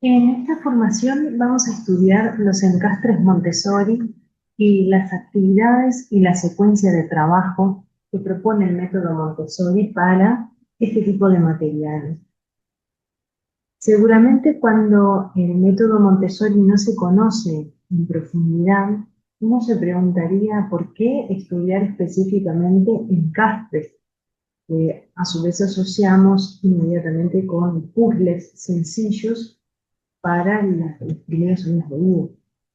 En esta formación vamos a estudiar los encastres Montessori y las actividades y la secuencia de trabajo que propone el método Montessori para este tipo de materiales. Seguramente cuando el método Montessori no se conoce en profundidad, uno se preguntaría por qué estudiar específicamente encastres, que a su vez asociamos inmediatamente con puzzles sencillos para los primeros años de vida,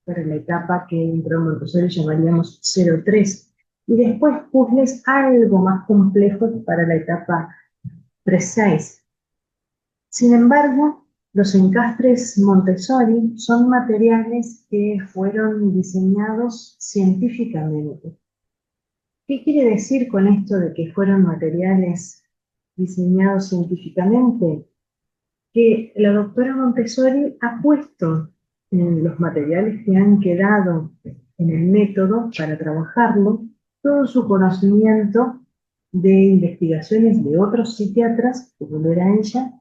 para la etapa que dentro de Montessori llamaríamos 0-3, y después puzzles algo más complejos para la etapa 3-6. Sin embargo, los encastres Montessori son materiales que fueron diseñados científicamente. ¿Qué quiere decir con esto de que fueron materiales diseñados científicamente? Que la doctora Montessori ha puesto en los materiales que han quedado en el método para trabajarlo todo su conocimiento de investigaciones de otros psiquiatras, como lo era ella,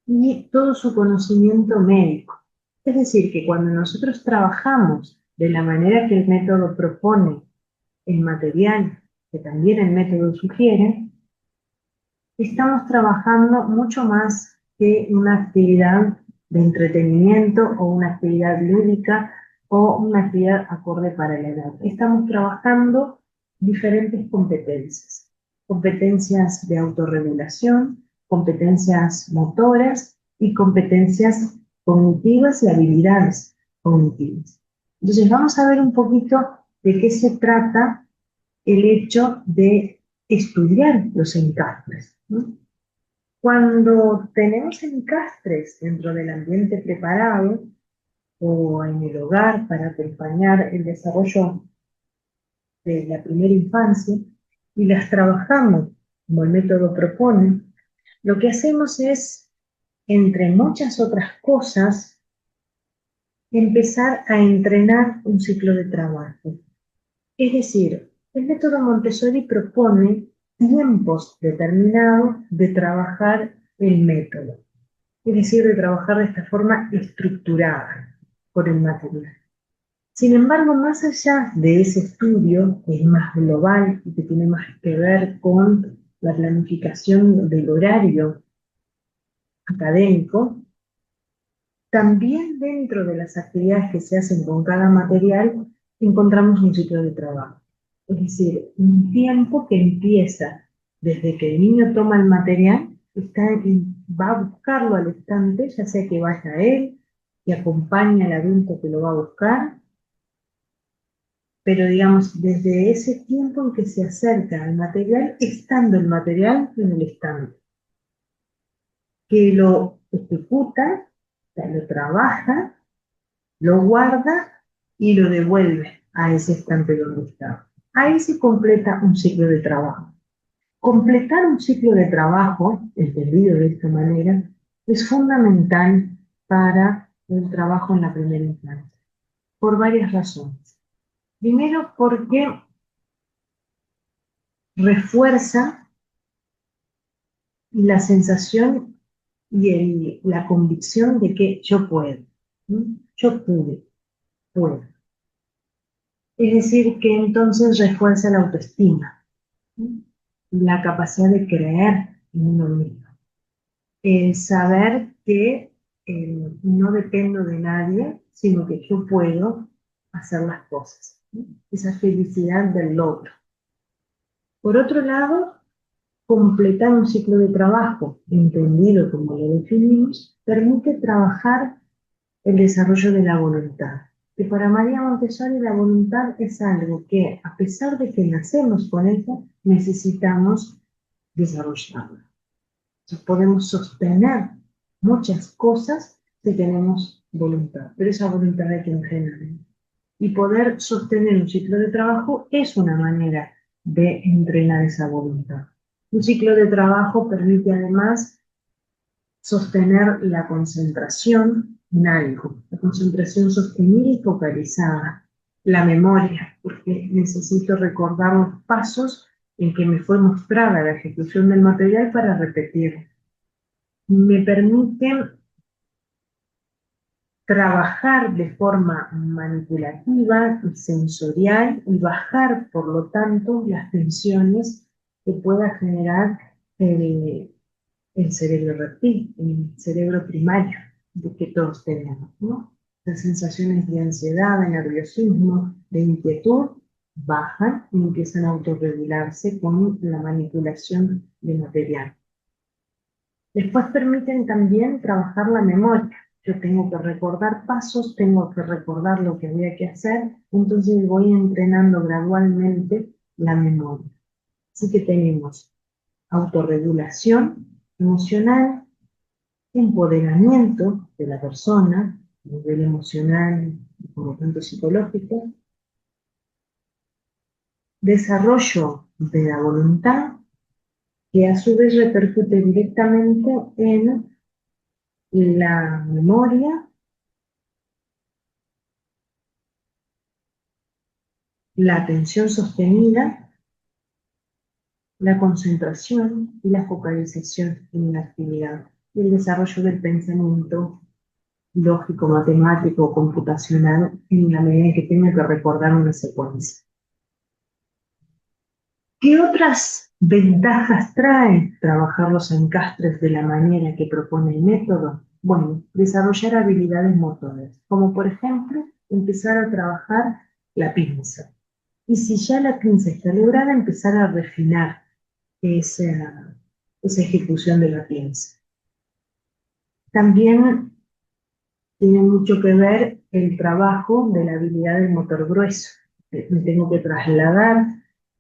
y todo su conocimiento médico. Es decir, que cuando nosotros trabajamos de la manera que el método propone el material, que también el método sugiere, estamos trabajando mucho más que una actividad de entretenimiento o una actividad lúdica o una actividad acorde para la edad. Estamos trabajando diferentes competencias. Competencias de autorregulación, competencias motoras y competencias cognitivas y habilidades cognitivas. Entonces vamos a ver un poquito de qué se trata el hecho de estudiar los encastres, ¿no? Cuando tenemos encastres dentro del ambiente preparado o en el hogar para acompañar el desarrollo de la primera infancia y las trabajamos como el método propone, lo que hacemos es, entre muchas otras cosas, empezar a entrenar un ciclo de trabajo. Es decir, el método Montessori propone tiempos determinados de trabajar el método, es decir, de trabajar de esta forma estructurada por el material. Sin embargo, más allá de ese estudio, que es más global y que tiene más que ver con la planificación del horario académico, también dentro de las actividades que se hacen con cada material encontramos un ciclo de trabajo. Es decir, un tiempo que empieza desde que el niño toma el material, va a buscarlo al estante, ya sea que vaya él, que acompañe al adulto que lo va a buscar, pero digamos, desde ese tiempo en que se acerca al material, estando el material en el estante, que lo ejecuta, lo trabaja, lo guarda y lo devuelve a ese estante donde está. Ahí se completa un ciclo de trabajo. Completar un ciclo de trabajo, entendido de esta manera, es fundamental para el trabajo en la primera infancia, por varias razones. Primero, porque refuerza la sensación y la convicción de que yo puedo, ¿no? Yo puedo. Es decir, que entonces refuerza la autoestima, ¿no? La capacidad de creer en uno mismo. El saber que no dependo de nadie, sino que yo puedo hacer las cosas, ¿no? Esa felicidad del logro. Por otro lado, completar un ciclo de trabajo, entendido como lo definimos, permite trabajar el desarrollo de la voluntad. Que para María Montessori la voluntad es algo que, a pesar de que nacemos con ella, necesitamos desarrollarla. Entonces, podemos sostener muchas cosas si tenemos voluntad, pero esa voluntad hay que entrenarla. Y poder sostener un ciclo de trabajo es una manera de entrenar esa voluntad. Un ciclo de trabajo permite además sostener la concentración en algo, la concentración sostenida y focalizada, la memoria, porque necesito recordar los pasos en que me fue mostrada la ejecución del material para repetir. Me permite trabajar de forma manipulativa y sensorial y bajar, por lo tanto, las tensiones que pueda generar el cerebro reptil, el cerebro primario, de que todos tenemos, ¿no? Las sensaciones de ansiedad, de nerviosismo, de inquietud, bajan y empiezan a autorregularse con la manipulación de material. Después permiten también trabajar la memoria. Yo tengo que recordar pasos, tengo que recordar lo que había que hacer, entonces voy entrenando gradualmente la memoria. Así que tenemos autorregulación emocional, empoderamiento de la persona, a nivel emocional y por lo tanto psicológico, desarrollo de la voluntad, que a su vez repercute directamente en la memoria, la atención sostenida, la concentración y la focalización en la actividad, y el desarrollo del pensamiento lógico, matemático, computacional, en la medida en que tenga que recordar una secuencia. ¿Qué otras ventajas trae trabajar los encastres de la manera que propone el método? Bueno, desarrollar habilidades motoras, como por ejemplo empezar a trabajar la pinza. Y si ya la pinza está lograda, empezar a refinar esa ejecución de la pinza. También tiene mucho que ver el trabajo de la habilidad del motor grueso. Me tengo que trasladar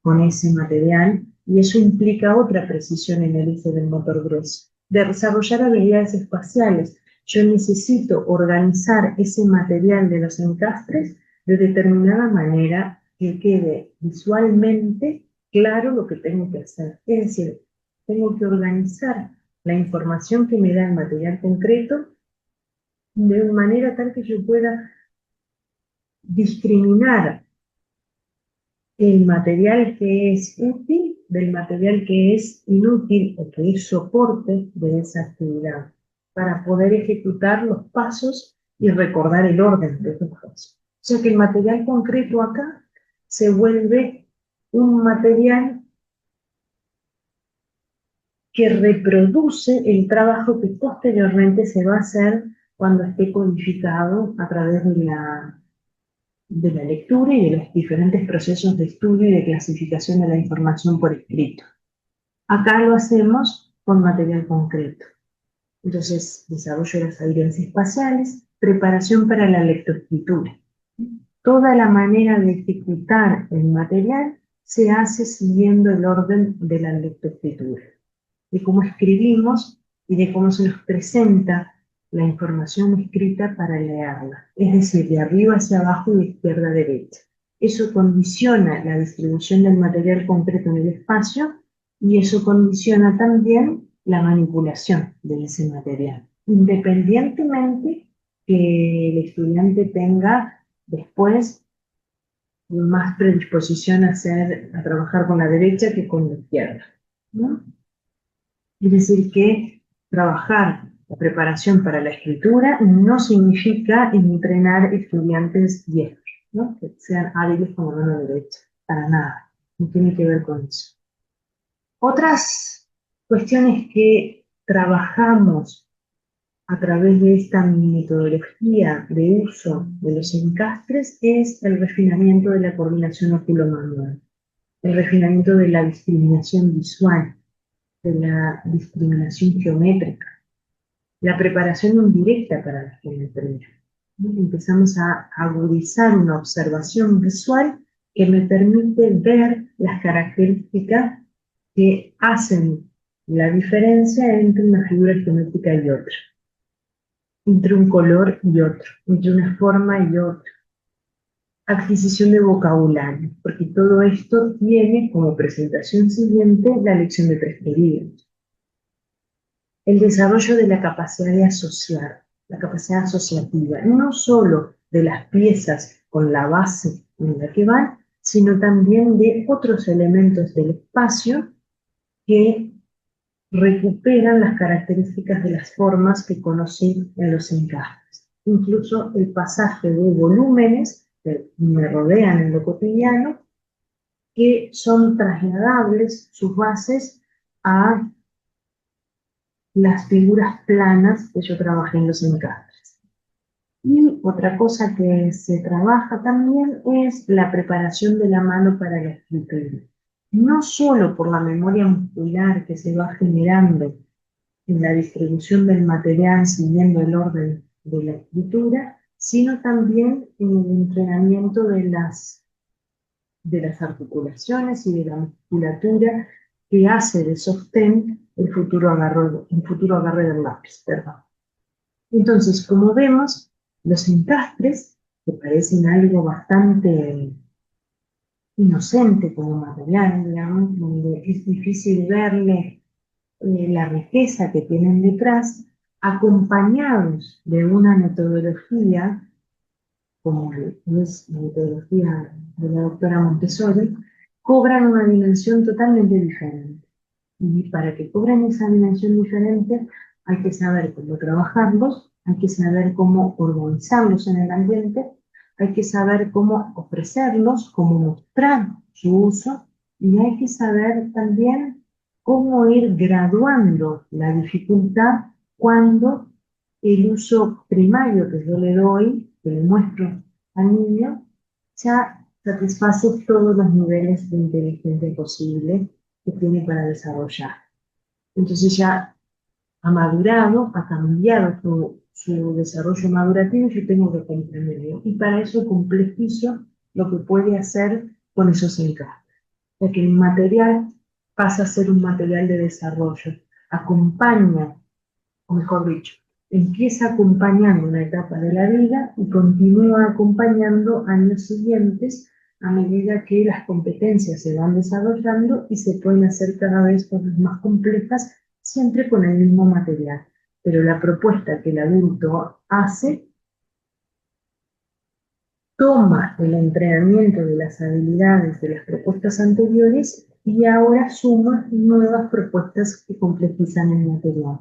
con ese material y eso implica otra precisión en el uso del motor grueso. De desarrollar habilidades espaciales, yo necesito organizar ese material de los encastres de determinada manera que quede visualmente claro lo que tengo que hacer. Es decir, tengo que organizar la información que me da el material concreto de manera tal que yo pueda discriminar el material que es útil del material que es inútil o que es soporte de esa actividad, para poder ejecutar los pasos y recordar el orden de esos pasos. O sea que el material concreto acá se vuelve un material que reproduce el trabajo que posteriormente se va a hacer cuando esté codificado a través de la lectura y de los diferentes procesos de estudio y de clasificación de la información por escrito. Acá lo hacemos con material concreto. Entonces, desarrollo de las habilidades espaciales, preparación para la lectoescritura. Toda la manera de ejecutar el material se hace siguiendo el orden de la lectoescritura, de cómo escribimos y de cómo se nos presenta la información escrita para leerla, es decir, de arriba hacia abajo y de izquierda a derecha. Eso condiciona la distribución del material concreto en el espacio y eso condiciona también la manipulación de ese material, independientemente que el estudiante tenga después más predisposición a trabajar con la derecha que con la izquierda, ¿no? Es decir, que trabajar la preparación para la escritura no significa entrenar estudiantes diestros, ¿no? Que sean hábiles con la mano derecha, para nada, no tiene que ver con eso. Otras cuestiones que trabajamos a través de esta metodología de uso de los encastres es el refinamiento de la coordinación oculomanual, el refinamiento de la discriminación visual, de la discriminación geométrica, la preparación indirecta para la geometría. Empezamos a agudizar una observación visual que me permite ver las características que hacen la diferencia entre una figura geométrica y otra, entre un color y otro, entre una forma y otra. Adquisición de vocabulario, porque todo esto tiene como presentación siguiente la lección de 3 periodos. El desarrollo de la capacidad de asociar, la capacidad asociativa, no solo de las piezas con la base en la que van, sino también de otros elementos del espacio que recuperan las características de las formas que conocí en los encastres. incluso el pasaje de volúmenes que me rodean en lo cotidiano, que son trasladables sus bases a las figuras planas que yo trabajé en los encastres. Y otra cosa que se trabaja también es la preparación de la mano para la escritura. No solo por la memoria muscular que se va generando en la distribución del material siguiendo el orden de la escritura, sino también en el entrenamiento de las articulaciones y de la musculatura que hace de sostén el futuro agarre del lápiz. Perdón. Entonces, como vemos, los encastres, que parecen algo bastante inocente como material, digamos, donde es difícil verle la riqueza que tienen detrás, acompañados de una metodología, como es la metodología de la doctora Montessori, cobran una dimensión totalmente diferente. Y para que cobren esa dimensión diferente, hay que saber cómo trabajarlos, hay que saber cómo organizarlos en el ambiente, hay que saber cómo ofrecerlos, cómo mostrar su uso, y hay que saber también cómo ir graduando la dificultad cuando el uso primario que yo le doy, que le muestro al niño, ya satisface todos los niveles de inteligencia posibles que tiene para desarrollar. Entonces ya ha madurado, ha cambiado su desarrollo madurativo y yo tengo que comprenderlo. Y para eso complejizo lo que puede hacer con esos encajes. Ya que el material pasa a ser un material de desarrollo, acompaña, o mejor dicho, empieza acompañando una etapa de la vida y continúa acompañando años siguientes a medida que las competencias se van desarrollando y se pueden hacer cada vez cosas más complejas, siempre con el mismo material. Pero la propuesta que el adulto hace toma el entrenamiento de las habilidades de las propuestas anteriores y ahora suma nuevas propuestas que complejizan el material.